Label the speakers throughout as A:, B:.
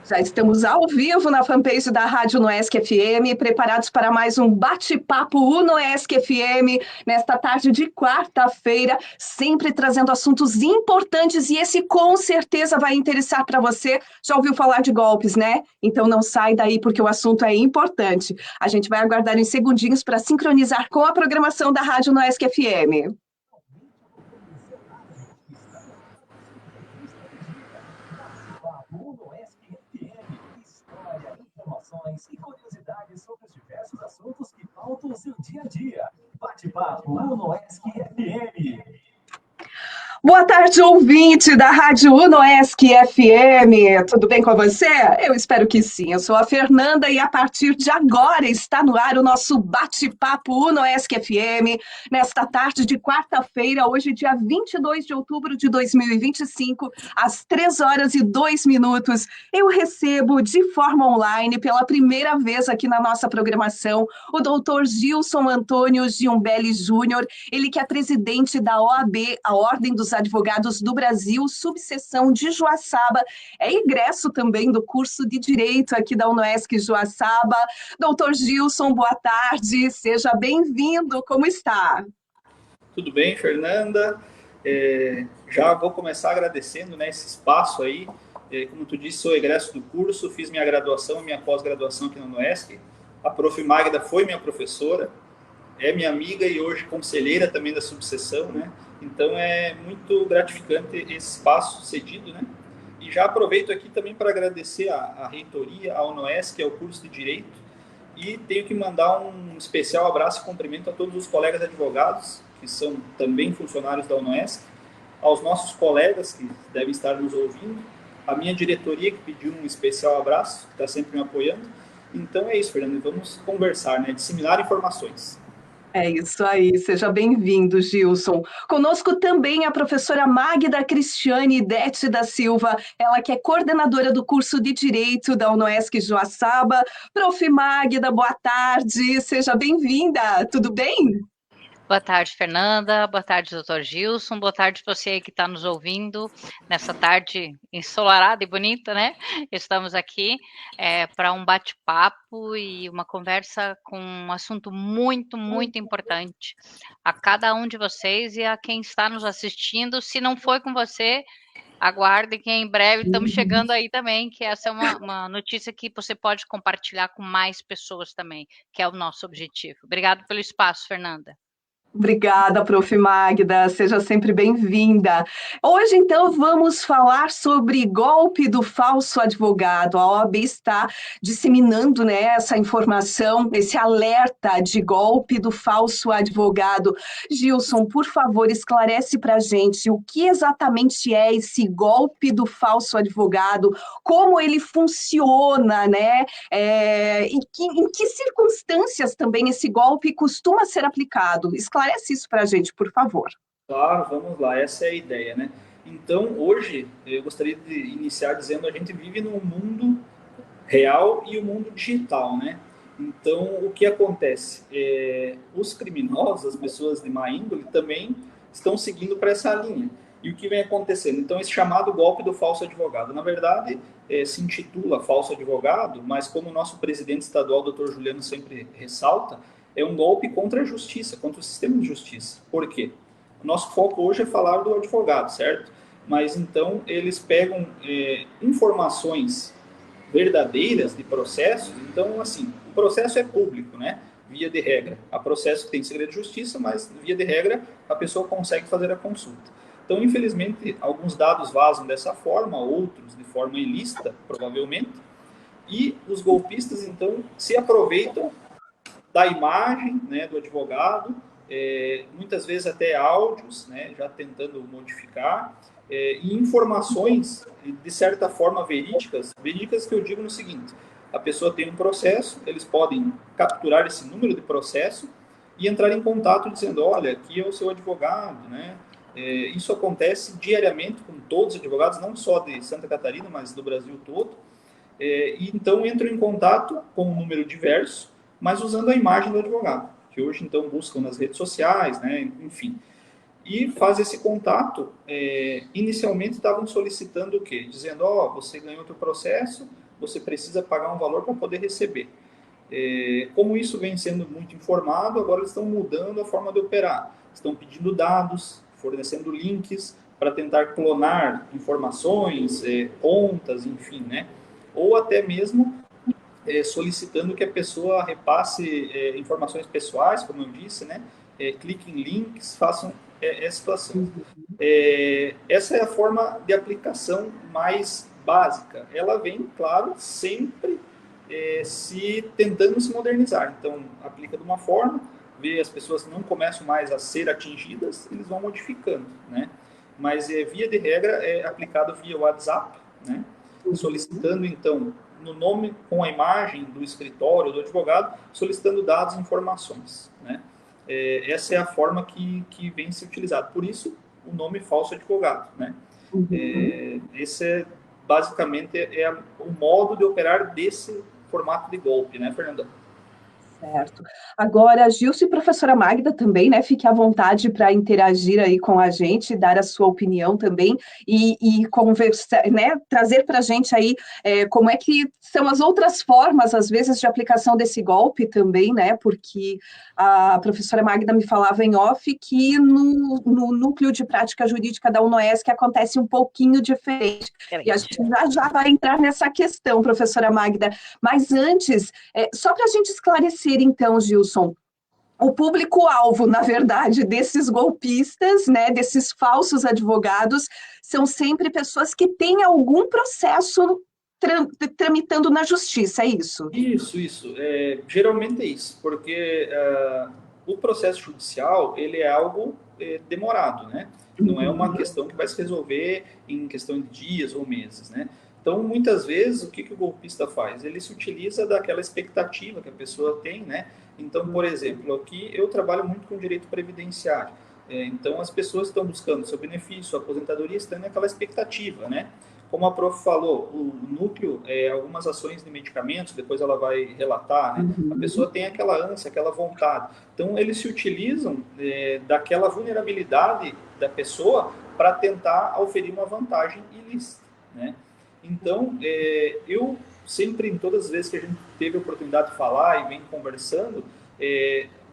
A: Já estamos ao vivo na fanpage da Rádio Unoesc FM, preparados para mais um bate-papo Unoesc FM, nesta tarde de quarta-feira, sempre trazendo assuntos importantes e esse com certeza vai interessar para você. Já ouviu falar de golpes, né? Então não sai daí porque o assunto é importante. A gente vai aguardar uns segundinhos para sincronizar com a programação da Rádio Unoesc FM.
B: Informações e curiosidades sobre os diversos assuntos que pautam o seu dia a dia. Bate-papo Unoesc FM.
A: Boa tarde, ouvinte da Rádio Unoesc FM. Tudo bem com você? Eu espero que sim. Eu sou a Fernanda e a partir de agora está no ar o nosso bate-papo Unoesc FM, nesta tarde de quarta-feira, hoje dia 22 de outubro de 2025, às 3 horas e 2 minutos. Eu recebo de forma online, pela primeira vez aqui na nossa programação, o doutor Gilson Antônio Giumbelli Júnior, ele que é presidente da OAB, a Ordem dos Advogados do Brasil, subseção de Joaçaba, é egresso também do curso de Direito aqui da Unoesc Joaçaba. Doutor Gilson, boa tarde, seja bem-vindo, como está?
C: Tudo bem, Fernanda? Já vou começar agradecendo, né, esse espaço aí. Como tu disse, sou egresso do curso, fiz minha graduação e minha pós-graduação aqui na Unoesc. A prof. Magda foi minha professora, é minha amiga e hoje conselheira também da subseção, né? Então é muito gratificante esse espaço cedido, né? E já aproveito aqui também para agradecer a reitoria, a Unoesc, ao curso de Direito, e tenho que mandar um especial abraço e cumprimento a todos os colegas advogados, que são também funcionários da Unoesc, aos nossos colegas que devem estar nos ouvindo, a minha diretoria que pediu um especial abraço, que está sempre me apoiando. Então é isso, Fernando, vamos conversar, né? Disseminar informações.
A: É isso aí, seja bem-vindo, Gilson. Conosco também a professora Magda Cristiane Idete da Silva, ela que é coordenadora do curso de Direito da Unoesc Joaçaba. Prof. Magda, boa tarde, seja bem-vinda, tudo bem?
D: Boa tarde, Fernanda. Boa tarde, doutor Gilson. Boa tarde você que está nos ouvindo nessa tarde ensolarada e bonita, né? Estamos aqui para um bate-papo e uma conversa com um assunto muito, muito importante a cada um de vocês e a quem está nos assistindo. Se não foi com você, aguarde que em breve estamos chegando aí também, que essa é uma notícia que você pode compartilhar com mais pessoas também, que é o nosso objetivo. Obrigada pelo espaço, Fernanda.
A: Obrigada, Prof. Magda, seja sempre bem-vinda. Hoje, então, vamos falar sobre golpe do falso advogado. A OAB está disseminando, né, essa informação, esse alerta de golpe do falso advogado. Gilson, por favor, esclarece para a gente o que exatamente é esse golpe do falso advogado, como ele funciona, né? Em que circunstâncias também esse golpe costuma ser aplicado? Esclarece isso para a gente, por favor.
C: Claro, vamos lá, essa é a ideia, né? Então, hoje, eu gostaria de iniciar dizendo que a gente vive num mundo real e o mundo digital, né? Então, o que acontece? Os criminosos, as pessoas de má índole, também estão seguindo para essa linha. E o que vem acontecendo? Então, esse chamado golpe do falso advogado. Na verdade, se intitula falso advogado, mas como o nosso presidente estadual, doutor Juliano, sempre ressalta, é um golpe contra a justiça, contra o sistema de justiça. Por quê? O nosso foco hoje é falar do advogado, certo? Mas, então, eles pegam informações verdadeiras de processos. Então, assim, o processo é público, né? Via de regra. Há processo que tem segredo de justiça, mas, via de regra, a pessoa consegue fazer a consulta. Então, infelizmente, alguns dados vazam dessa forma, outros de forma ilícita, provavelmente, e os golpistas, então, se aproveitam da imagem, né, do advogado, muitas vezes até áudios, né, já tentando modificar, e informações, de certa forma, verídicas que eu digo no seguinte: a pessoa tem um processo, eles podem capturar esse número de processo e entrar em contato dizendo, olha, aqui é o seu advogado, né? Isso acontece diariamente com todos os advogados, não só de Santa Catarina, mas do Brasil todo, e então entram em contato com um número diverso, mas usando a imagem do advogado, que hoje então buscam nas redes sociais, né, enfim. E faz esse contato, inicialmente estavam solicitando o quê? Dizendo, você ganhou outro processo, você precisa pagar um valor para poder receber. Como isso vem sendo muito informado, agora eles estão mudando a forma de operar. Estão pedindo dados, fornecendo links para tentar clonar informações, contas, enfim, né? Ou até mesmo solicitando que a pessoa repasse informações pessoais, como eu disse, né? Clique em links, façam essa situação. Essa é a forma de aplicação mais básica. Ela vem, claro, sempre tentando se modernizar. Então, aplica de uma forma, vê as pessoas que não começam mais a ser atingidas, eles vão modificando, né? Mas, via de regra, é aplicado via WhatsApp, né? Solicitando, então, no nome, com a imagem do escritório, do advogado, solicitando dados e informações, né? Essa é a forma que vem se utilizado. Por isso, o nome falso advogado, né? Esse basicamente o modo de operar desse formato de golpe, né, Fernanda?
A: Certo. Agora, Gilson e professora Magda também, né? Fique à vontade para interagir aí com a gente, dar a sua opinião também e conversar, né? Trazer para a gente aí como é que são as outras formas, às vezes, de aplicação desse golpe também, né? Porque a professora Magda me falava em off que no núcleo de prática jurídica da UNOESC acontece um pouquinho diferente. E a gente já vai entrar nessa questão, professora Magda. Mas antes, só para a gente esclarecer, então, Gilson, o público-alvo, na verdade, desses golpistas, né, desses falsos advogados, são sempre pessoas que têm algum processo tramitando na justiça, é isso?
C: Isso. Geralmente é isso, porque o processo judicial, ele é algo demorado, né? Não é uma questão que vai se resolver em questão de dias ou meses, né? Então, muitas vezes, o que o golpista faz? Ele se utiliza daquela expectativa que a pessoa tem, né? Então, por exemplo, aqui eu trabalho muito com direito previdenciário. Então, as pessoas estão buscando seu benefício, aposentadoria, estão naquela expectativa, né? Como a prof falou, o núcleo, algumas ações de medicamentos, depois ela vai relatar, né? A pessoa tem aquela ânsia, aquela vontade. Então, eles se utilizam daquela vulnerabilidade da pessoa para tentar oferir uma vantagem ilícita, né? Então, eu sempre, em todas as vezes que a gente teve a oportunidade de falar e vem conversando,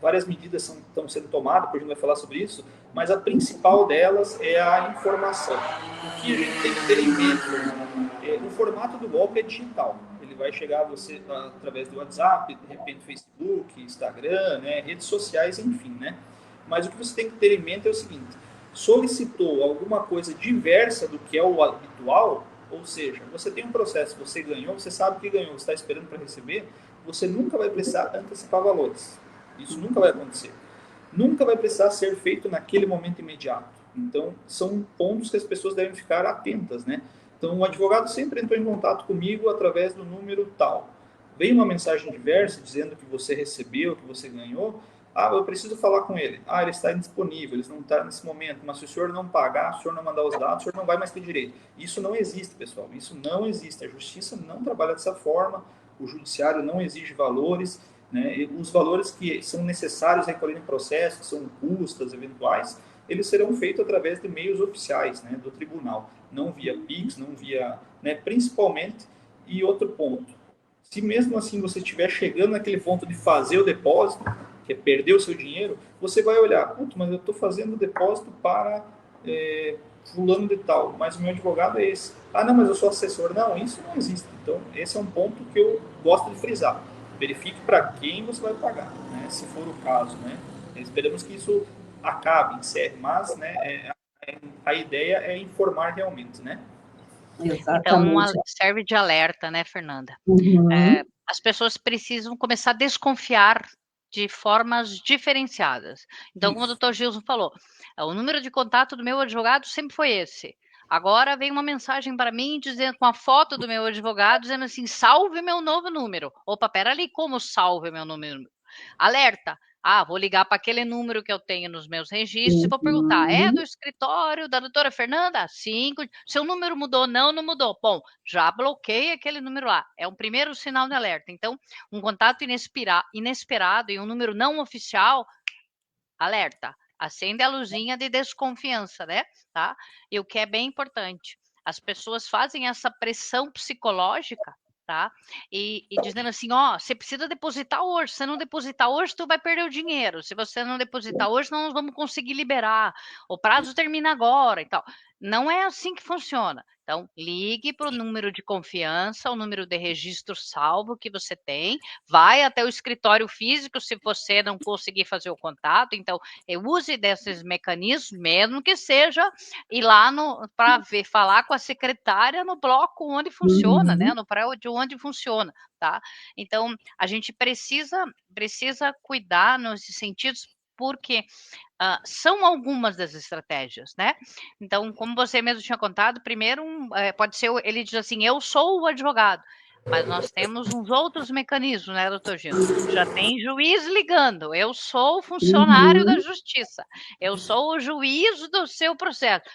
C: várias medidas estão sendo tomadas, depois a gente vai falar sobre isso, mas a principal delas é a informação. O que a gente tem que ter em mente, o formato do golpe é digital. Ele vai chegar a você através do WhatsApp, de repente Facebook, Instagram, né, redes sociais, enfim, né? Mas o que você tem que ter em mente é o seguinte: solicitou alguma coisa diversa do que é o habitual, ou seja, você tem um processo, você ganhou, você sabe que ganhou, você está esperando para receber, você nunca vai precisar antecipar valores. Isso nunca vai acontecer. Nunca vai precisar ser feito naquele momento imediato. Então, são pontos que as pessoas devem ficar atentas, né? Então, o advogado sempre entrou em contato comigo através do número tal. Veio uma mensagem diversa dizendo que você recebeu, que você ganhou. Eu preciso falar com ele. Ele está indisponível, ele não está nesse momento. Mas se o senhor não pagar, se o senhor não mandar os dados, o senhor não vai mais ter direito. Isso não existe, pessoal. Isso não existe. A justiça não trabalha dessa forma. O judiciário não exige valores, né? E os valores que são necessários a recolher em processo, que são custas eventuais, eles serão feitos através de meios oficiais, né, do tribunal. Não via Pix, não via... Né, principalmente, e outro ponto. Se mesmo assim você estiver chegando naquele ponto de fazer o depósito, que é perder o seu dinheiro, você vai olhar, mas eu estou fazendo o depósito para fulano de tal, mas o meu advogado é esse. Não, mas eu sou assessor. Não, isso não existe. Então, esse é um ponto que eu gosto de frisar. Verifique para quem você vai pagar, né, se for o caso, né? Esperamos que isso acabe, encerre, mas, né, a ideia é informar realmente, né?
D: Então,
A: Exatamente.
D: serve de alerta, né, Fernanda?
A: Uhum.
D: As pessoas precisam começar a desconfiar de formas diferenciadas. Então, como o
C: Isso.
D: doutor Gilson falou, o número de contato do meu advogado sempre foi esse. Agora vem uma mensagem para mim dizendo com a foto do meu advogado, dizendo assim: salve meu novo número. Opa, peraí, como salve meu número? Alerta. Vou ligar para aquele número que eu tenho nos meus registros e vou perguntar: é do
A: Uhum.
D: escritório da doutora Fernanda? Sim. Seu número mudou? Não, não mudou. Bom, já bloqueei aquele número lá. É um primeiro sinal de alerta. Então, um contato inesperado e um número não oficial, alerta. Acende a luzinha de desconfiança, né? Tá? E o que é bem importante, as pessoas fazem essa pressão psicológica tá? E dizendo assim, ó, você precisa depositar hoje, se você não depositar hoje, tu vai perder o dinheiro, se você não depositar hoje, não vamos conseguir liberar, o prazo termina agora e tal. Não é assim que funciona. Então, ligue para o número de confiança, o número de registro salvo que você tem, vai até o escritório físico se você não conseguir fazer o contato. Então, use desses mecanismos, mesmo que seja ir lá para ver, falar com a secretária no bloco onde funciona, né?
A: Uhum.
D: No prédio onde funciona, tá? Então, a gente precisa cuidar nos sentidos, porque são algumas das estratégias, né? Então, como você mesmo tinha contado, primeiro pode ser, ele diz assim, eu sou o advogado, mas nós temos uns outros mecanismos, né, doutor Gilson? Já tem juiz ligando, eu sou o funcionário da
A: Uhum.
D: justiça, eu sou o juiz do seu processo.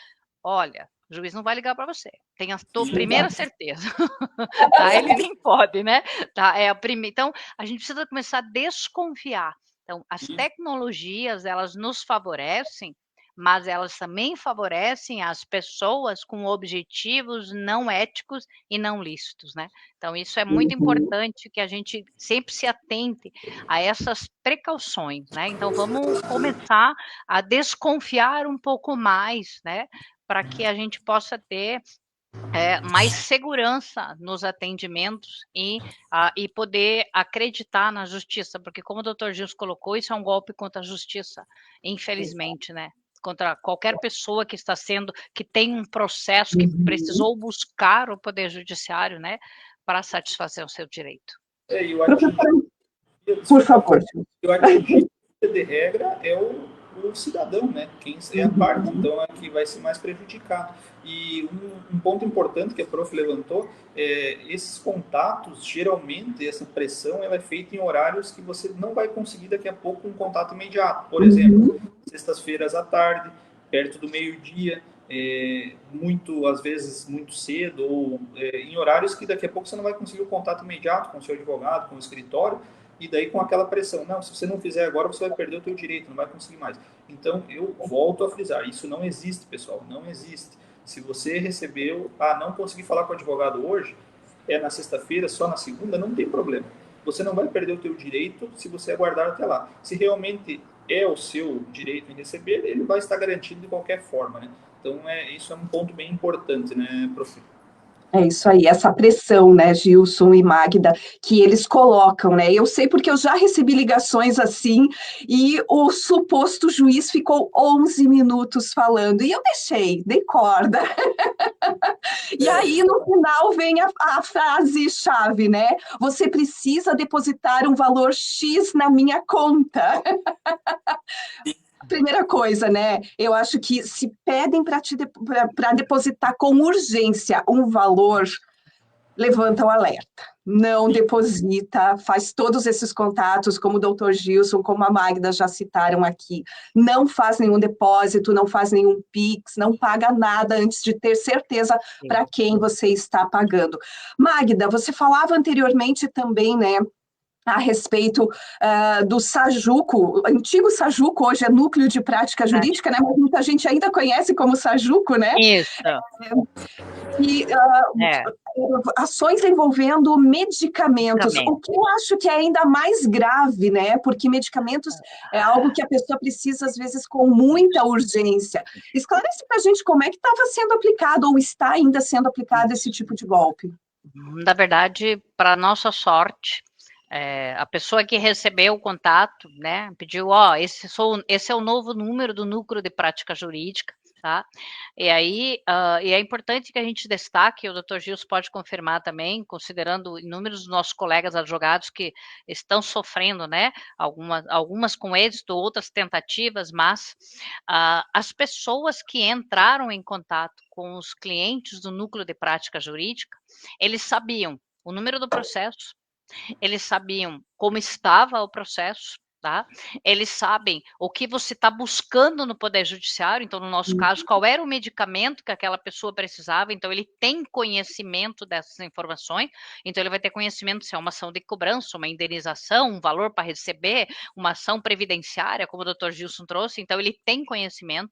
D: Olha, o juiz não vai ligar para você. Tenha a tua primeira
A: Exato.
D: certeza. Tá? Ele nem pode, né? Tá? Então, a gente precisa começar a desconfiar. Então, as tecnologias, elas nos favorecem, mas elas também favorecem as pessoas com objetivos não éticos e não lícitos, né? Então, isso é muito
A: Uhum.
D: importante que a gente sempre se atente a essas precauções, né? Então, vamos começar a desconfiar um pouco mais, né? Para que a gente possa ter mais segurança nos atendimentos e poder acreditar na justiça, porque como o doutor Gils colocou, isso é um golpe contra a justiça, infelizmente, né? Contra qualquer pessoa que tem um processo que
A: Uhum.
D: precisou buscar o Poder Judiciário, né, para satisfazer o seu direito.
C: E o atingir,
A: Professor, por
C: desculpa,
A: favor.
C: e o atingir de regra é o cidadão, né? Quem é a parte,
A: Uhum.
C: então é que vai ser mais prejudicado. E um ponto importante que a prof levantou esses contatos, geralmente, essa pressão, ela é feita em horários que você não vai conseguir daqui a pouco um contato imediato. Por exemplo,
A: Uhum.
C: sextas-feiras à tarde, perto do meio-dia, às vezes muito cedo, ou em horários que daqui a pouco você não vai conseguir o contato imediato com o seu advogado, com o escritório, e daí com aquela pressão, não, se você não fizer agora, você vai perder o teu direito, não vai conseguir mais. Então, eu volto a frisar, isso não existe, pessoal, não existe. Se você recebeu, não consegui falar com o advogado hoje, é na sexta-feira, só na segunda, não tem problema. Você não vai perder o teu direito se você aguardar até lá. Se realmente é o seu direito em receber, ele vai estar garantido de qualquer forma, né? Então, isso é um ponto bem importante, né, prof?
A: É isso aí, essa pressão, né, Gilson e Magda, que eles colocam, né? Eu sei porque eu já recebi ligações assim e o suposto juiz ficou 11 minutos falando e eu dei corda. E aí, no final, vem a frase-chave, né? Você precisa depositar um valor X na minha conta. Primeira coisa, né? Eu acho que se pedem para depositar com urgência um valor, levanta o alerta. Não deposita, faz todos esses contatos, como o doutor Gilson, como a Magda já citaram aqui. Não faz nenhum depósito, não faz nenhum PIX, não paga nada antes de ter certeza
D: Sim.
A: para quem você está pagando. Magda, você falava anteriormente também, né? A respeito do Sajuco, o antigo Sajuco, hoje é Núcleo de Prática Jurídica, né? Mas muita gente ainda conhece como Sajuco, né?
D: Isso,
A: E
D: é,
A: ações envolvendo medicamentos, o
D: medicamento.
A: que eu acho que é ainda mais grave, né? Porque medicamentos é algo que a pessoa precisa, às vezes, com muita urgência. Esclarece para a gente como é que estava sendo aplicado ou está ainda sendo aplicado esse tipo de golpe.
D: Na verdade, para nossa sorte, a pessoa que recebeu o contato, né, pediu, esse é o novo número do núcleo de prática jurídica, tá? E aí, e é importante que a gente destaque, o doutor Gilson pode confirmar também, considerando inúmeros dos nossos colegas advogados que estão sofrendo, né, algumas com êxito, outras tentativas, mas as pessoas que entraram em contato com os clientes do núcleo de prática jurídica, eles sabiam o número do processo, eles sabiam como estava o processo, tá? Eles sabem o que você está buscando no Poder Judiciário, então, no nosso caso, qual era o medicamento que aquela pessoa precisava, então ele tem conhecimento dessas informações, então ele vai ter conhecimento se é uma ação de cobrança, uma indenização, um valor para receber, uma ação previdenciária, como o doutor Gilson trouxe, então ele tem conhecimento,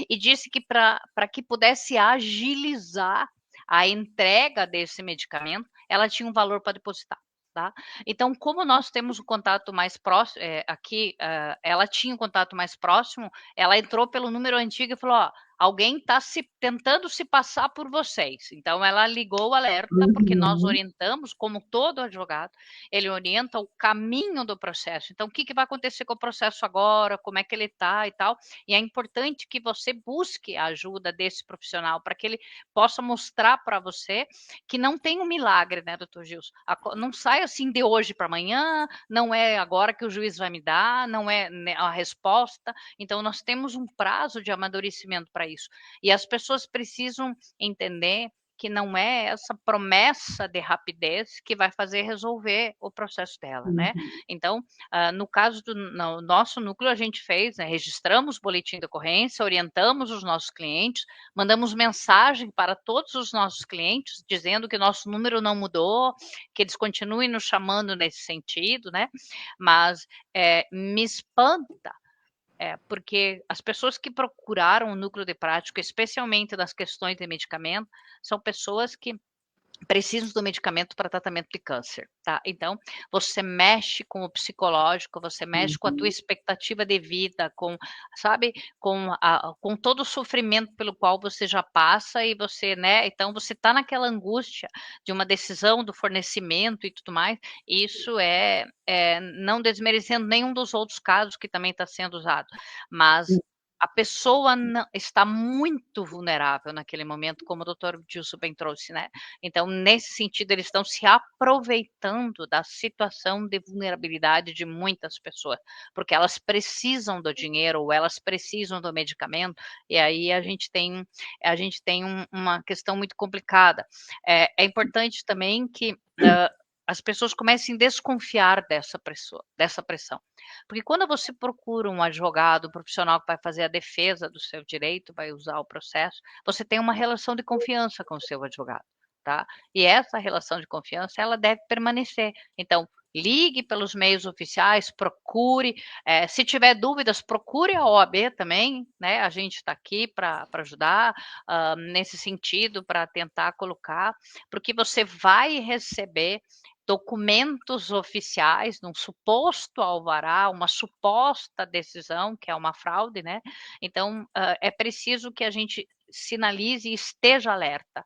D: e disse que para que pudesse agilizar a entrega desse medicamento, ela tinha um valor para depositar. Tá? Então, como nós temos um contato mais próximo, aqui, ela tinha um contato mais próximo, ela entrou pelo número antigo e falou: ó, alguém está tentando se passar por vocês. Então, ela ligou o alerta, porque nós
A: Uhum.
D: orientamos, como todo advogado, ele orienta o caminho do processo. Então, o que vai acontecer com o processo agora, como é que ele está e tal. E é importante que você busque a ajuda desse profissional, para que ele possa mostrar para você que não tem um milagre, né, doutor Gilson? Não sai assim de hoje para amanhã, não é agora que o juiz vai me dar, não é a resposta. Então, nós temos um prazo de amadurecimento para isso. E as pessoas precisam entender que não é essa promessa de rapidez que vai fazer resolver o processo dela, né?
A: Uhum.
D: Então, no caso do nosso núcleo, a gente fez, né, registramos o boletim de ocorrência, orientamos os nossos clientes, mandamos mensagem para todos os nossos clientes, dizendo que nosso número não mudou, que eles continuem nos chamando nesse sentido, né? Mas me espanta porque as pessoas que procuraram o núcleo de prática, especialmente nas questões de medicamento, são pessoas que precisam do medicamento para tratamento de câncer, tá? Então, você mexe com o psicológico, você mexe com a tua
A: Uhum.
D: expectativa de vida, sabe, com todo o sofrimento pelo qual você já passa e você, né? Então, você está naquela angústia de uma decisão do fornecimento e tudo mais. Isso não desmerecendo nenhum dos outros casos que também está sendo usado, mas a pessoa está muito vulnerável naquele momento, como o doutor Gilson bem trouxe, né? Então, nesse sentido, eles estão se aproveitando da situação de vulnerabilidade de muitas pessoas, porque elas precisam do dinheiro ou elas precisam do medicamento, e aí a gente tem uma questão muito complicada. É importante também que as pessoas comecem a desconfiar dessa pressão. Porque quando você procura um advogado, um profissional que vai fazer a defesa do seu direito, vai usar o processo, você tem uma relação de confiança com o seu advogado, tá? E essa relação de confiança, ela deve permanecer. Então, ligue pelos meios oficiais, procure. Se tiver dúvidas, procure a OAB também, né? A gente está aqui para ajudar nesse sentido, para tentar colocar, porque você vai receber documentos oficiais, num suposto alvará, uma suposta decisão, que é uma fraude, né? Então, é preciso que a gente sinalize e esteja alerta,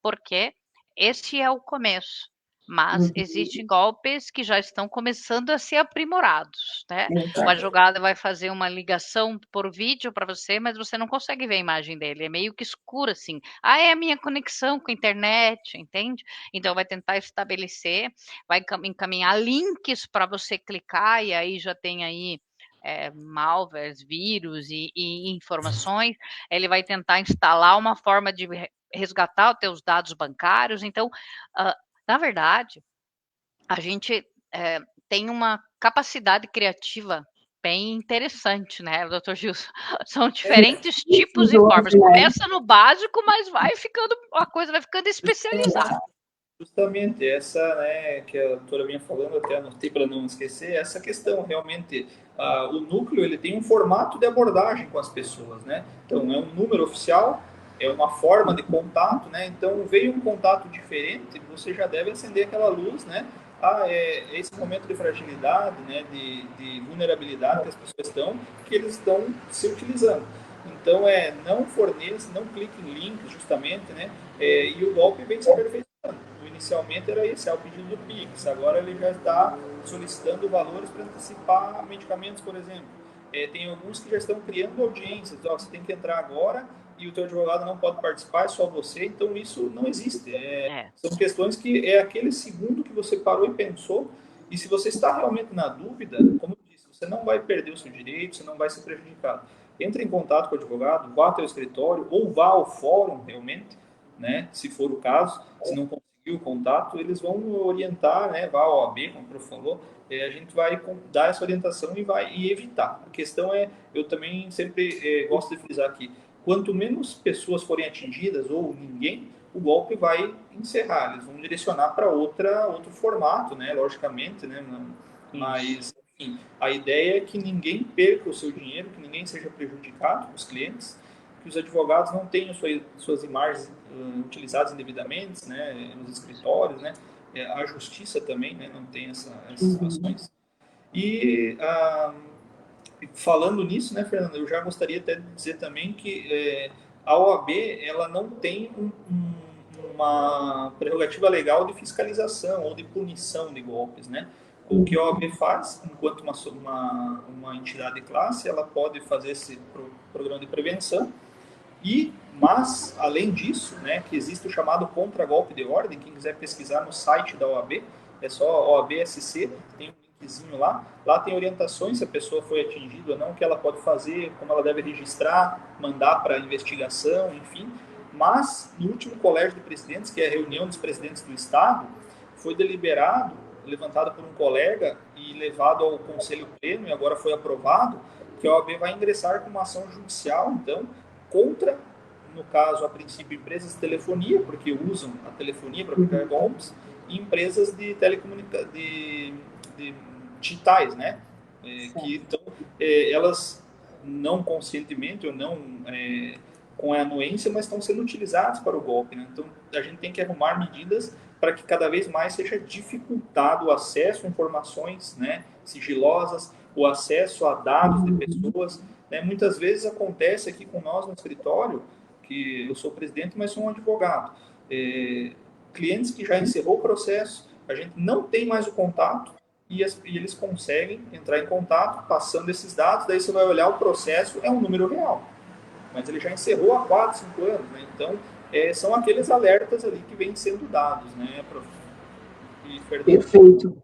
D: porque esse é o começo. Mas
A: Uhum.
D: existem golpes que já estão começando a ser aprimorados, né? O
A: Exato.
D: advogado vai fazer uma ligação por vídeo para você, mas você não consegue ver a imagem dele, é meio que escuro assim. Ah, é a minha conexão com a internet, entende? Então vai tentar estabelecer, vai encaminhar links para você clicar e aí já tem aí malwares, vírus e informações. Ele vai tentar instalar uma forma de resgatar os teus dados bancários. Então, na verdade, a gente tem uma capacidade criativa bem interessante, né, doutor Gilson? São diferentes tipos e formas.
A: Hoje, né?
D: Começa no básico, mas a coisa vai ficando especializada.
C: Justamente essa, né, que a doutora vinha falando, até anotei para não esquecer, essa questão realmente, o núcleo ele tem um formato de abordagem com as pessoas, né? Então é um número oficial, é uma forma de contato, né? Então veio um contato diferente, você já deve acender aquela luz, né? É esse momento de fragilidade, né, de vulnerabilidade que as pessoas estão, que eles estão se utilizando. Então não forneça, não clique em links, justamente, né? E o golpe vem se aperfeiçoando. Inicialmente era esse, é o pedido do Pix. Agora ele já está solicitando valores para antecipar medicamentos, por exemplo. Tem alguns que já estão criando audiências. Você tem que entrar agora e o teu advogado não pode participar, é só você. Então isso não existe. São questões que é aquele segundo que você parou e pensou. E se você está realmente na dúvida, como eu disse, você não vai perder o seu direito, você não vai ser prejudicado. Entre em contato com o advogado, vá até o escritório ou vá ao fórum realmente, né, se for o caso. Se não conseguir o contato, eles vão orientar, né, vá ao OAB, como o prof falou, a gente vai dar essa orientação e evitar. A questão eu também sempre gosto de frisar aqui, quanto menos pessoas forem atingidas ou ninguém, o golpe vai encerrar, eles vão direcionar para outro formato, né, logicamente, né, mas enfim, a ideia é que ninguém perca o seu dinheiro, que ninguém seja prejudicado, os clientes, que os advogados não tenham suas imagens utilizadas indevidamente, né, nos escritórios, né, a justiça também, né, não tem essas situações. E falando nisso, né, Fernando, eu já gostaria até de dizer também que a OAB ela não tem uma prerrogativa legal de fiscalização ou de punição de golpes, né? O que a OAB faz, enquanto uma entidade de classe, ela pode fazer esse programa de prevenção, mas, além disso, né, que existe o chamado contra-golpe de ordem, quem quiser pesquisar no site da OAB, é só OAB-SC, tem um linkzinho lá, tem orientações se a pessoa foi atingida ou não, o que ela pode fazer, como ela deve registrar, mandar para investigação, enfim. Mas, no último Colégio de Presidentes, que é a reunião dos presidentes do Estado, foi deliberado, levantado por um colega e levado ao Conselho Pleno, e agora foi aprovado, que a OAB vai ingressar com uma ação judicial, então, contra, no caso, a princípio, empresas de telefonia, porque usam a telefonia para aplicar golpes, e empresas de telecomunicação, de digitais, né? Que, então, elas não conscientemente ou não com a anuência, mas estão sendo utilizadas para o golpe, né? Então, a gente tem que arrumar medidas para que cada vez mais seja dificultado o acesso a informações, né, sigilosas, o acesso a dados de pessoas, né? Muitas vezes acontece aqui com nós no escritório, que eu sou presidente, mas sou um advogado, clientes que já encerrou o processo, a gente não tem mais o contato e eles conseguem entrar em contato passando esses dados, daí você vai olhar o processo, é um número real, mas ele já encerrou há 4, 5 anos, né? Então, são aqueles alertas ali que vêm sendo dados, né, prof?
A: Perfeito.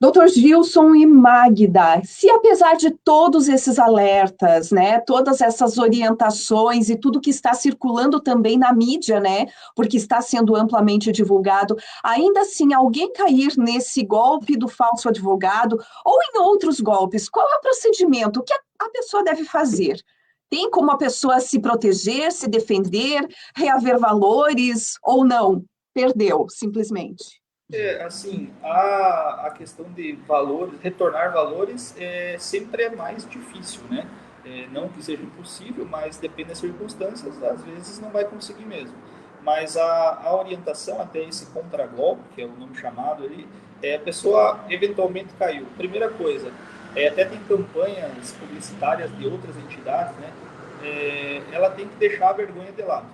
A: Doutor Gilson e Magda, se apesar de todos esses alertas, né, todas essas orientações e tudo que está circulando também na mídia, né, porque está sendo amplamente divulgado, ainda assim alguém cair nesse golpe do falso advogado ou em outros golpes, qual é o procedimento? O que a pessoa deve fazer? Tem como a pessoa se proteger, se defender, reaver valores ou não? Perdeu, simplesmente.
C: Assim, a questão de valores, retornar valores, sempre é mais difícil, né? Não que seja impossível, mas depende das circunstâncias, às vezes não vai conseguir mesmo. Mas a orientação até esse contragolpe, que é o nome chamado ali, a pessoa eventualmente caiu. Primeira coisa, até tem campanhas publicitárias de outras entidades, né? Ela tem que deixar a vergonha de lado.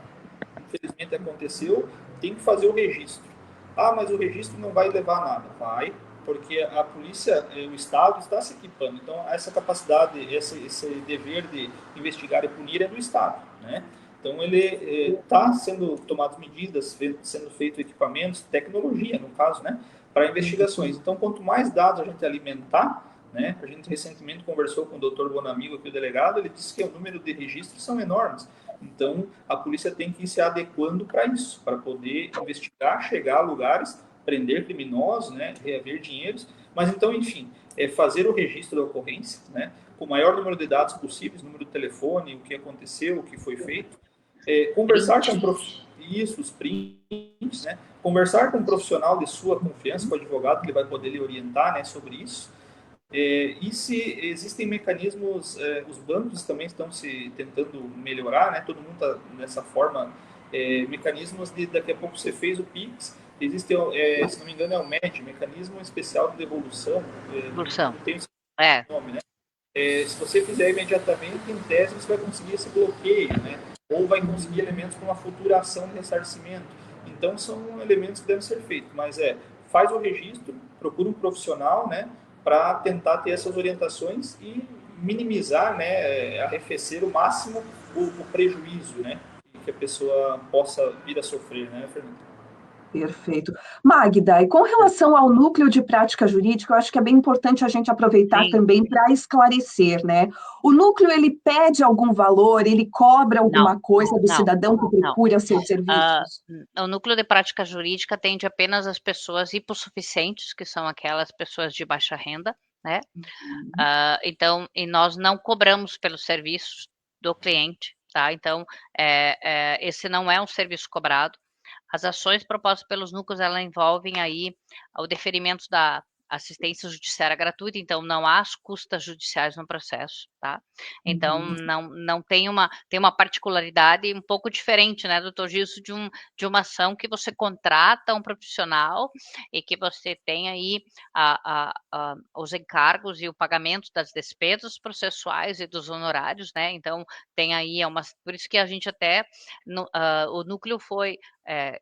C: Infelizmente aconteceu, tem que fazer o registro. Ah, mas o registro não vai levar a nada. Vai, porque a polícia, o Estado está se equipando. Então, essa capacidade, esse dever de investigar e punir é do Estado, né? Então, ele está sendo tomadas medidas, sendo feito equipamentos, tecnologia, no caso, né, para investigações. Então, quanto mais dados a gente alimentar, né, a gente recentemente conversou com o Dr. Bonamigo, aqui o delegado, ele disse que o número de registros são enormes. Então, a polícia tem que ir se adequando para isso, para poder investigar, chegar a lugares, prender criminosos, né, reaver dinheiros. Mas, então, enfim, fazer o registro da ocorrência, né, com o maior número de dados possíveis, número de telefone, o que aconteceu, o que foi feito. Conversar com os prints, né, conversar com um profissional de sua confiança, com o advogado, que ele vai poder lhe orientar, né, sobre isso. E se existem mecanismos, os bancos também estão se tentando melhorar, né? Todo mundo está nessa forma, mecanismos de daqui a pouco você fez o Pix, existe, se não me engano é o MED, Mecanismo Especial de Devolução,
D: Devolução.
C: não tem o nome, né? Se você fizer imediatamente, em tese você vai conseguir esse bloqueio, né? Ou vai conseguir elementos para uma futura ação de ressarcimento. Então são elementos que devem ser feitos, mas faz o registro, procura um profissional, né, para tentar ter essas orientações e minimizar, né, arrefecer o máximo o prejuízo, né, que a pessoa possa vir a sofrer, né, Fernando?
A: Perfeito. Magda, e com relação ao núcleo de prática jurídica, eu acho que é bem importante a gente aproveitar
D: Sim.
A: também para esclarecer, né? O núcleo, ele pede algum valor, ele cobra alguma coisa do cidadão que procura seus serviços?
D: O núcleo de prática jurídica atende apenas as pessoas hipossuficientes, que são aquelas pessoas de baixa renda, né? Então, e nós não cobramos pelos serviços do cliente, tá? Então, esse não é um serviço cobrado. As ações propostas pelos núcleos, elas envolvem aí o deferimento assistência judiciária gratuita, então não há as custas judiciais no processo, tá? Então não tem uma particularidade um pouco diferente, né, doutor Gilson, de uma ação que você contrata um profissional e que você tem aí os encargos e o pagamento das despesas processuais e dos honorários, né? Então tem aí por isso que a gente até o núcleo foi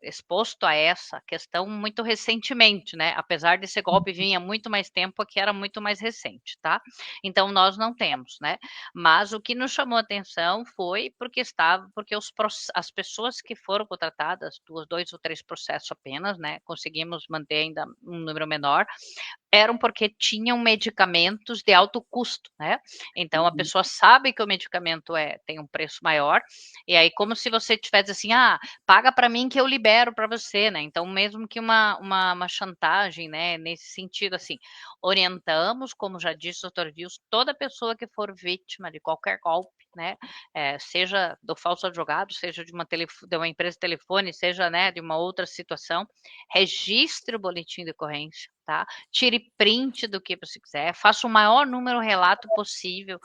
D: exposto a essa questão muito recentemente, né? Apesar desse golpe vir há muito mais tempo, aqui era muito mais recente, tá? Então nós não temos, né? Mas o que nos chamou a atenção foi porque as pessoas que foram contratadas, 2 ou 3 processos apenas, né? Conseguimos manter ainda um número menor, eram porque tinham medicamentos de alto custo, né? Então a pessoa sabe que o medicamento tem um preço maior, e aí como se você tivesse assim, paga para mim que eu libero para você, né? Então mesmo que uma chantagem, né? Nesse sentido, assim, orientamos, como já disse o Dr. Wilson, toda pessoa que for vítima de qualquer golpe, né? Seja do falso advogado, seja de uma empresa de telefone, seja, né, de uma outra situação, registre o boletim de ocorrência, tá? Tire print do que você quiser, faça o maior número de relato possível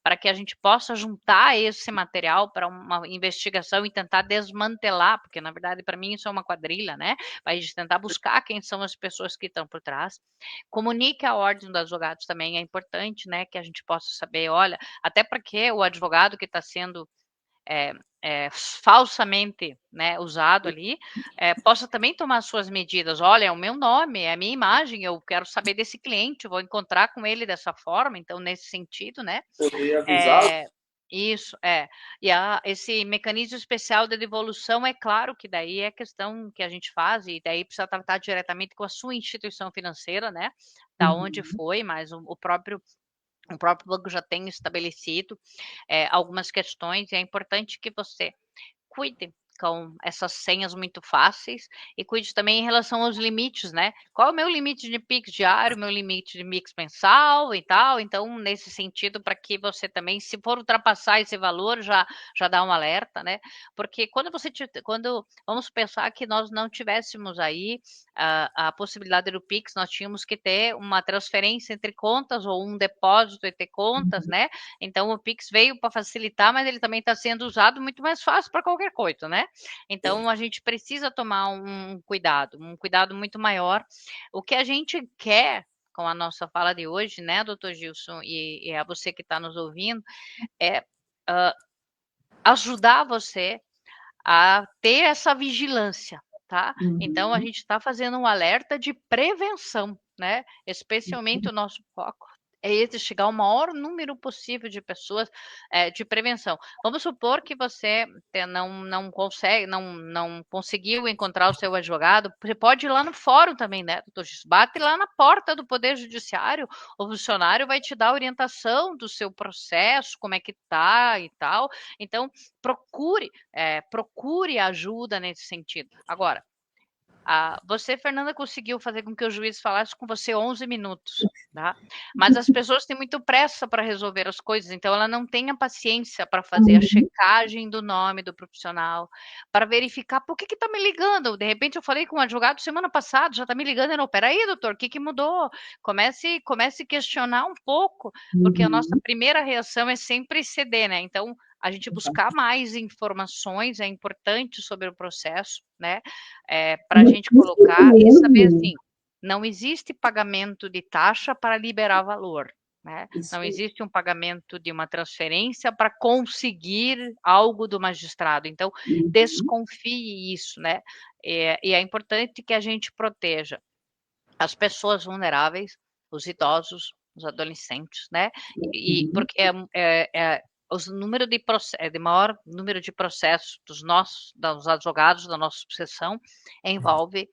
D: para que a gente possa juntar esse material para uma investigação e tentar desmantelar, porque na verdade para mim isso é uma quadrilha, né? Para a gente tentar buscar quem são as pessoas que estão por trás. Comunique a ordem dos advogados também, é importante, né? Que a gente possa saber, olha, até porque o advogado que está sendo falsamente, né, usado ali, possa também tomar suas medidas. Olha, é o meu nome, é a minha imagem, eu quero saber desse cliente, vou encontrar com ele dessa forma, então nesse sentido, né?
C: Poder avisar.
D: Isso, E esse mecanismo especial de devolução, é claro que daí é questão que a gente faz, e daí precisa tratar diretamente com a sua instituição financeira, né? Da onde foi, mas o próprio banco já tem estabelecido algumas questões, e é importante que você cuide com essas senhas muito fáceis e cuide também em relação aos limites, né? Qual é o meu limite de Pix diário, meu limite de Pix mensal e tal? Então, nesse sentido, para que você também, se for ultrapassar esse valor, já dá um alerta, né? Porque quando vamos pensar que nós não tivéssemos aí a possibilidade do Pix, nós tínhamos que ter uma transferência entre contas ou um depósito entre contas, né? Então, o Pix veio para facilitar, mas ele também está sendo usado muito mais fácil para qualquer coisa, né? Então, a gente precisa tomar um cuidado muito maior. O que a gente quer com a nossa fala de hoje, né, doutor Gilson, e a você que está nos ouvindo, é ajudar você a ter essa vigilância, tá? Então, a gente está fazendo um alerta de prevenção, né? Especialmente o nosso foco é esse, chegar ao maior número possível de pessoas de prevenção. Vamos supor que você não consegue, não conseguiu encontrar o seu advogado, você pode ir lá no fórum também, né, doutor Gis? Bate lá na porta do Poder Judiciário, o funcionário vai te dar orientação do seu processo, como é que tá e tal. Então, procure ajuda nesse sentido. Agora, você, Fernanda, conseguiu fazer com que o juiz falasse com você 11 minutos, tá? Mas as pessoas têm muito pressa para resolver as coisas, então ela não tem a paciência para fazer a checagem do nome do profissional, para verificar por que está me ligando. De repente eu falei com um advogado semana passada, já está me ligando, e não, peraí, doutor, o que mudou? Comece a questionar um pouco, porque a nossa primeira reação é sempre ceder, né? Então, a gente buscar mais informações é importante sobre o processo, né? Para a gente colocar e saber assim, não existe pagamento de taxa para liberar valor, né? Não existe um pagamento de uma transferência para conseguir algo do magistrado. Então, desconfie isso, né? E é importante que a gente proteja as pessoas vulneráveis, os idosos, os adolescentes, né? E porque de maior número de processos dos advogados da nossa seção envolve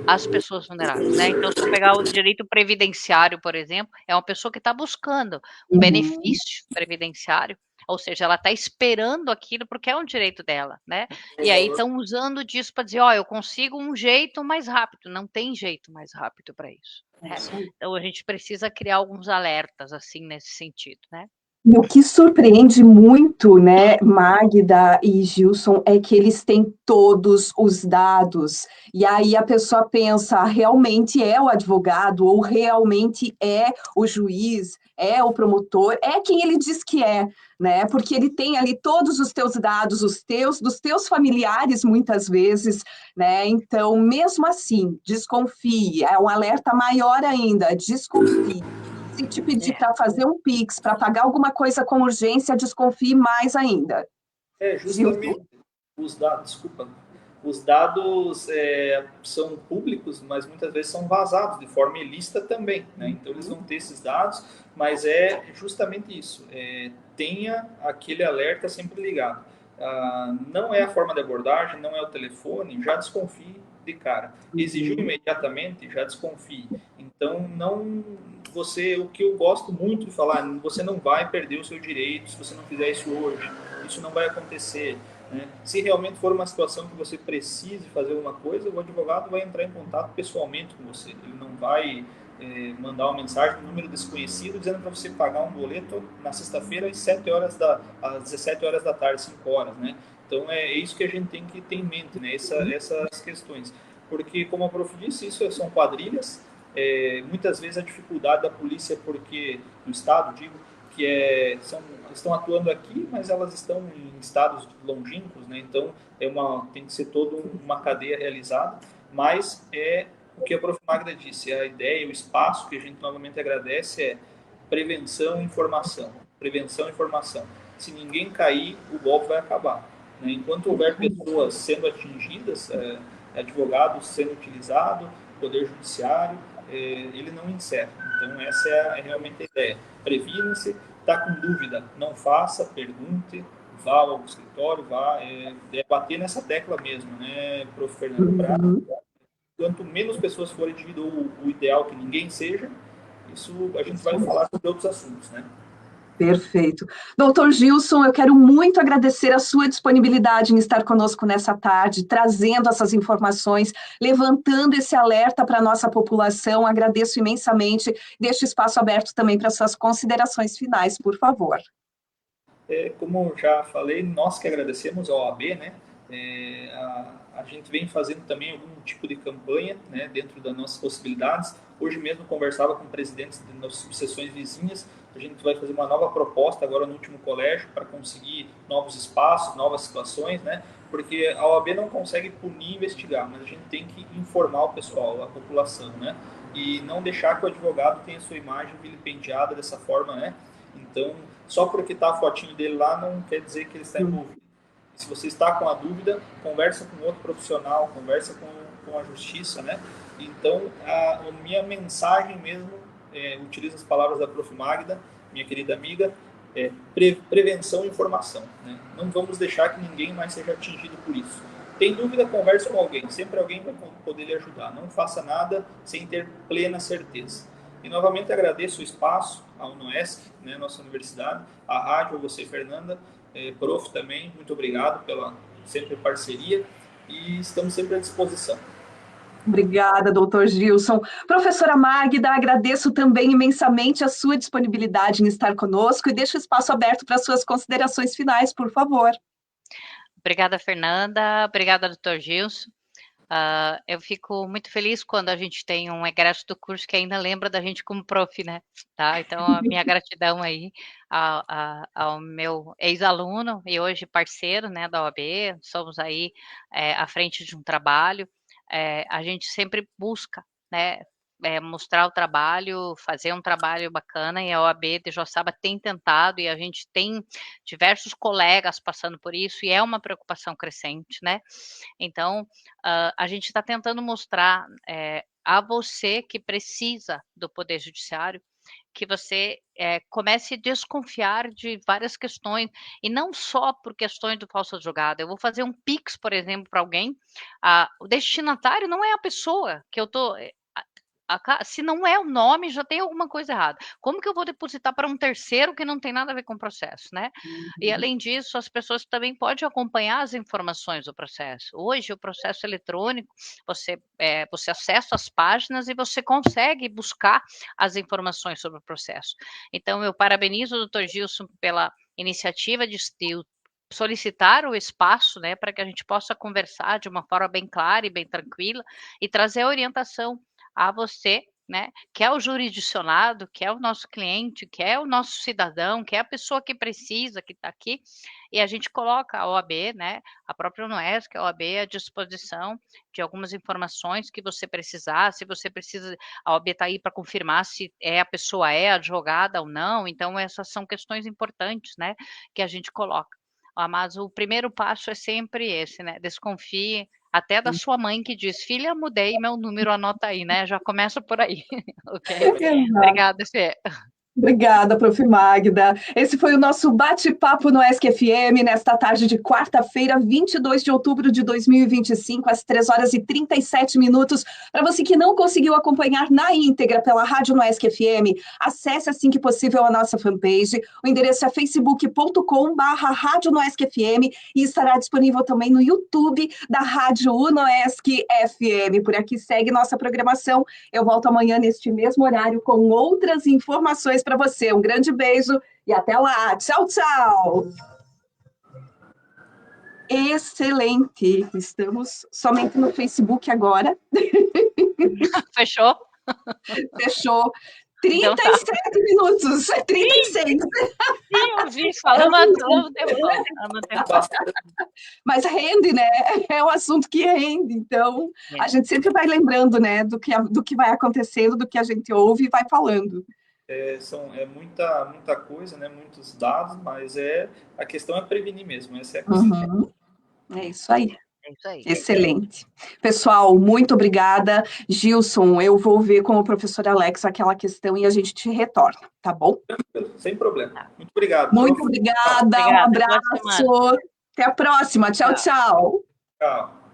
D: as pessoas vulneráveis, né? Então, se eu pegar o direito previdenciário, por exemplo, é uma pessoa que está buscando um benefício previdenciário, ou seja, ela está esperando aquilo porque é um direito dela, né? E aí estão usando disso para dizer, eu consigo um jeito mais rápido. Não tem jeito mais rápido para isso, né? Então, a gente precisa criar alguns alertas, assim, nesse sentido, né?
A: E o que surpreende muito, né, Magda e Gilson, é que eles têm todos os dados. E aí a pessoa pensa, realmente é o advogado, ou realmente é o juiz, é o promotor, é quem ele diz que é, né? Porque ele tem ali todos os teus dados, os teus, dos teus familiares, muitas vezes, né? Então, mesmo assim, desconfie, é um alerta maior ainda, desconfie. Se te pedir
D: É,
A: para fazer um Pix, para pagar alguma coisa com urgência, desconfie mais ainda.
C: É,
A: Gilson?
C: justamente os dados, desculpa, os dados são públicos, mas muitas vezes são vazados de forma ilícita também, né? Então eles vão ter esses dados, mas é justamente isso, tenha aquele alerta sempre ligado. Não é a forma de abordagem, não é o telefone, já desconfie de cara. Exigiu
A: Uhum.
C: imediatamente, já desconfie. Então não, o que eu gosto muito de falar, você não vai perder o seu direito se você não fizer isso hoje. Isso não vai acontecer. Né? Se realmente for uma situação que você precise fazer alguma coisa, o advogado vai entrar em contato pessoalmente com você. Ele não vai mandar uma mensagem, um número desconhecido, dizendo para você pagar um boleto na sexta-feira às 17 horas da tarde, 5 horas. Né? Então é isso que a gente tem que ter em mente, né? Essas questões. Porque, como a prof disse, isso são quadrilhas. Muitas vezes a dificuldade da polícia, porque no Estado, digo, que estão atuando aqui, mas elas estão em estados longínquos, né? Então tem que ser toda uma cadeia realizada, mas é o que a prof. Magda disse, a ideia, o espaço que a gente novamente agradece é prevenção e informação. Prevenção e informação. Se ninguém cair, o golpe vai acabar. Né? Enquanto houver pessoas sendo atingidas, advogados sendo utilizados, poder judiciário, ele não encerra. Então essa é realmente a ideia. Previne-se, está com dúvida, não faça, pergunte, vá ao escritório, vá, bater nessa tecla mesmo, né, prof. Fernando?
A: Uhum.
C: Quanto menos pessoas forem indivíduo, o ideal que ninguém seja, isso a gente
A: Isso
C: vai
A: mesmo.
C: falar sobre outros assuntos, né?
A: Perfeito. Doutor Gilson, eu quero muito agradecer a sua disponibilidade em estar conosco nessa tarde, trazendo essas informações, levantando esse alerta para a nossa população. Agradeço imensamente. Deixo espaço aberto também para suas considerações finais, por favor.
C: Como eu já falei, nós que agradecemos ao OAB, né? A gente vem fazendo também algum tipo de campanha, né, dentro das nossas possibilidades. Hoje mesmo conversava com presidentes de nossas subseções vizinhas. A gente vai fazer uma nova proposta agora no último colégio para conseguir novos espaços, novas situações, né? Porque a OAB não consegue punir e investigar, mas a gente tem que informar o pessoal, a população, né? E não deixar que o advogado tenha sua imagem vilipendiada dessa forma, né? Então, só porque está a fotinho dele lá não quer dizer que ele está envolvido. Se você está com a dúvida, conversa com outro profissional, conversa com a justiça, né? Então, a minha mensagem mesmo, utilizo as palavras da prof. Magda, minha querida amiga, prevenção e informação. Né? Não vamos deixar que ninguém mais seja atingido por isso. Tem dúvida, converse com alguém. Sempre alguém vai poder lhe ajudar. Não faça nada sem ter plena certeza. E novamente agradeço o espaço, a UNOESC, né, nossa universidade, a rádio, a você, Fernanda, prof. também, muito obrigado pela sempre parceria e estamos sempre à disposição.
A: Obrigada, doutor Gilson. Professora Magda, agradeço também imensamente a sua disponibilidade em estar conosco e deixo o espaço aberto para suas considerações finais, por favor.
D: Obrigada, Fernanda. Obrigada, doutor Gilson. Eu fico muito feliz quando a gente tem um egresso do curso que ainda lembra da gente como prof, né? Tá? Então, a minha gratidão aí ao meu ex-aluno e hoje parceiro, né, da OAB. Somos aí à frente de um trabalho. A gente sempre busca, né, mostrar o trabalho, fazer um trabalho bacana, e a OAB de Joaçaba tem tentado, e a gente tem diversos colegas passando por isso, e é uma preocupação crescente, né? Então, a gente está tentando mostrar a você que precisa do Poder Judiciário, que você comece a desconfiar de várias questões, e não só por questões do falso advogado. Eu vou fazer um Pix, por exemplo, para alguém, o destinatário não é a pessoa que eu estou Se não é o nome, já tem alguma coisa errada. Como que eu vou depositar para um terceiro que não tem nada a ver com o processo, né? E além disso, as pessoas também podem acompanhar as informações do processo. Hoje, o processo eletrônico, você acessa as páginas e você consegue buscar as informações sobre o processo. Então, eu parabenizo o Dr. Gilson pela iniciativa de solicitar o espaço, né, para que a gente possa conversar de uma forma bem clara e bem tranquila e trazer a orientação a você, né, que é o jurisdicionado, que é o nosso cliente, que é o nosso cidadão, que é a pessoa que precisa, que está aqui, e a gente coloca a OAB, né, a própria UNOESC, a OAB à disposição de algumas informações que você precisar, se você precisa, a OAB está aí para confirmar se a pessoa é advogada ou não, então essas são questões importantes, né, que a gente coloca. Mas o primeiro passo é sempre esse, né, desconfie, até da sua mãe que diz, filha, mudei meu número, anota aí, né? Já começa por aí. Ok?
A: Exato.
D: Obrigada, Fê.
A: Obrigada, Prof. Magda. Esse foi o nosso bate-papo no ESC-FM nesta tarde de quarta-feira, 22 de outubro de 2025, às 3h37. Para você que não conseguiu acompanhar na íntegra pela rádio no ESC-FM, acesse assim que possível a nossa fanpage. O endereço é facebook.com/rádio no ESC-FM e estará disponível também no YouTube da Rádio UnoESC-FM. Por aqui segue nossa programação. Eu volto amanhã neste mesmo horário com outras informações para você. Um grande beijo e até lá. Tchau, tchau. Excelente. Estamos somente no Facebook agora.
D: Fechou?
A: Fechou. 37 minutos. 36.
D: Sim, eu vi. Falamos há um tempo.
A: Mas rende, né? É um assunto que rende. Então, a gente sempre vai lembrando, né, do que vai acontecendo, do que a gente ouve e vai falando.
C: É muita coisa, né? Muitos dados, mas a questão é prevenir mesmo. Essa é a questão.
A: É isso aí.
D: É isso aí.
A: Excelente. Pessoal, muito obrigada. Gilson, eu vou ver com o professor Alex aquela questão e a gente te retorna, tá bom?
C: Sem problema. Muito obrigado.
A: Muito obrigada. Um abraço. Até a próxima. Tchau, tchau.
C: Tchau.